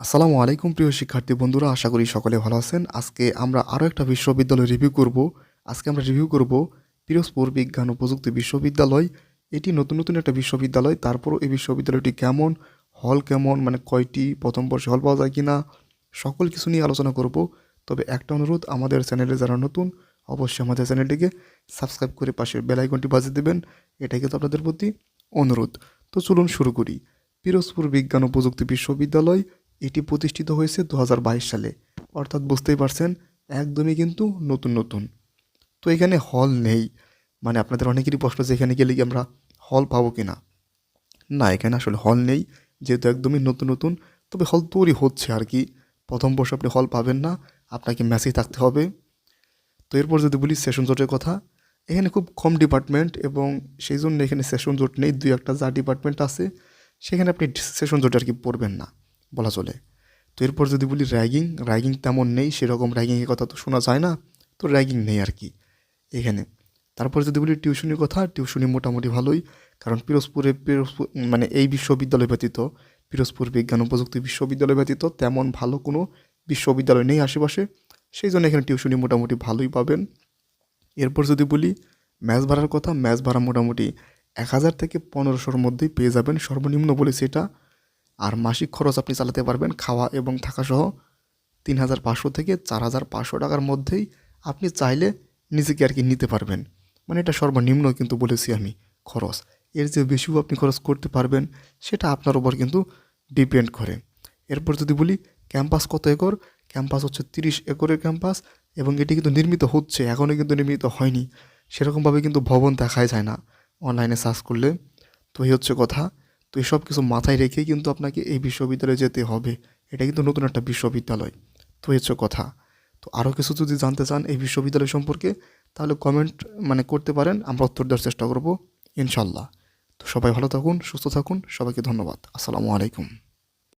আসসালামু আলাইকুম প্রিয় শিক্ষার্থী বন্ধুরা, আশা করি সকলে ভালো আছেন। আজকে আমরা আরও একটা বিশ্ববিদ্যালয় রিভিউ করব। আজকে আমরা রিভিউ করব পিরোজপুর বিজ্ঞান ও প্রযুক্তি বিশ্ববিদ্যালয়। এটি নতুন নতুন একটা বিশ্ববিদ্যালয়, তারপরও এই বিশ্ববিদ্যালয়টি কেমন, হল কেমন, মানে কয়টি, প্রথম বর্ষে হল পাওয়া যায় কি না, সকল কিছু নিয়ে আলোচনা করব। তবে একটা অনুরোধ, আমাদের চ্যানেলে যারা নতুন অবশ্যই আমাদের চ্যানেলটিকে সাবস্ক্রাইব করে পাশের বেল আইকনটি বাজিয়ে দেবেন, এটাই কিন্তু আপনাদের প্রতি অনুরোধ। তো চলুন শুরু করি। পিরোজপুর বিজ্ঞান ও প্রযুক্তি বিশ্ববিদ্যালয় এটি প্রতিষ্ঠিত হয়েছে 2022 সালে, অর্থাৎ বুঝতেই পারছেন একদমই কিন্তু নতুন নতুন। তো এখানে হল নেই, মানে আপনাদের অনেকেরই প্রশ্ন যে এখানে গেলে কি আমরা হল পাবো কি না। না, এখানে আসলে হল নেই, যেহেতু একদমই নতুন নতুন। তবে হল তৈরি হচ্ছে আর কি। প্রথম বর্ষে আপনি হল পাবেন না, আপনাকে মেসেই থাকতে হবে। তো এরপর যদি বলি সেশন জটের কথা, এখানে খুব কম ডিপার্টমেন্ট এবং সেই জন্য এখানে সেশন জট নেই। দুই একটা যা ডিপার্টমেন্ট আছে সেখানে আপনি সেশন জটে আর কি পড়বেন না বলা চলে। তো এরপর যদি বলি র্যাগিং, র্যাগিং তেমন নেই, সেরকম র্যাগিংয়ের কথা তো শোনা যায় না, তো র্যাগিং নেই আর কি এখানে। তারপর যদি বলি টিউশনির কথা, টিউশনি মোটামুটি ভালোই, কারণ পিরোজপুর মানে এই বিশ্ববিদ্যালয় ব্যতীত, পিরোজপুর বিজ্ঞান ও প্রযুক্তি বিশ্ববিদ্যালয় ব্যতীত তেমন ভালো কোনো বিশ্ববিদ্যালয় নেই আশেপাশে, সেই জন্য এখানে টিউশনি মোটামুটি ভালোই পাবেন। এরপর যদি বলি ম্যাচ ভাড়ার কথা, ম্যাচ ভাড়া মোটামুটি 1000 থেকে 1500-র মধ্যেই পেয়ে যাবেন, সর্বনিম্ন বলেছি এটা। আর মাসিক খরচ আপনি চালাতে পারবেন খাওয়া এবং থাকা সহ 3500 থেকে 4500 টাকার মধ্যেই আপনি চাইলে নিজেকে আর কি নিতে পারবেন। মানে এটা সর্বনিম্ন কিন্তু বলেছি আমি খরচ। এর যে বেশিও আপনি খরচ করতে পারবেন, সেটা আপনার উপর কিন্তু ডিপেন্ড করে। এরপর যদি বলি ক্যাম্পাস কত একর, ক্যাম্পাস হচ্ছে 30 একরের ক্যাম্পাস, এবং এটি কিন্তু নির্মিত হচ্ছে, এখনও কিন্তু নির্মিত হয়নি। সেরকমভাবে কিন্তু ভবন দেখাই যায় না অনলাইনে সার্চ করলে। তো এই হচ্ছে কথা। তো এসব কিছু মাথায় রেখেই কিন্তু আপনাকে এই বিশ্ববিদ্যালয়ে যেতে হবে। এটা কিন্তু নতুন একটা বিশ্ববিদ্যালয়। তো এই হচ্ছে কথা। তো আরও কিছু যদি জানতে চান এই বিশ্ববিদ্যালয় সম্পর্কে, তাহলে কমেন্ট করতে পারেন, আমরা উত্তর দেওয়ার চেষ্টা করব ইনশাল্লাহ। তো সবাই ভালো থাকুন, সুস্থ থাকুন, সবাইকে ধন্যবাদ। আসসালামু আলাইকুম।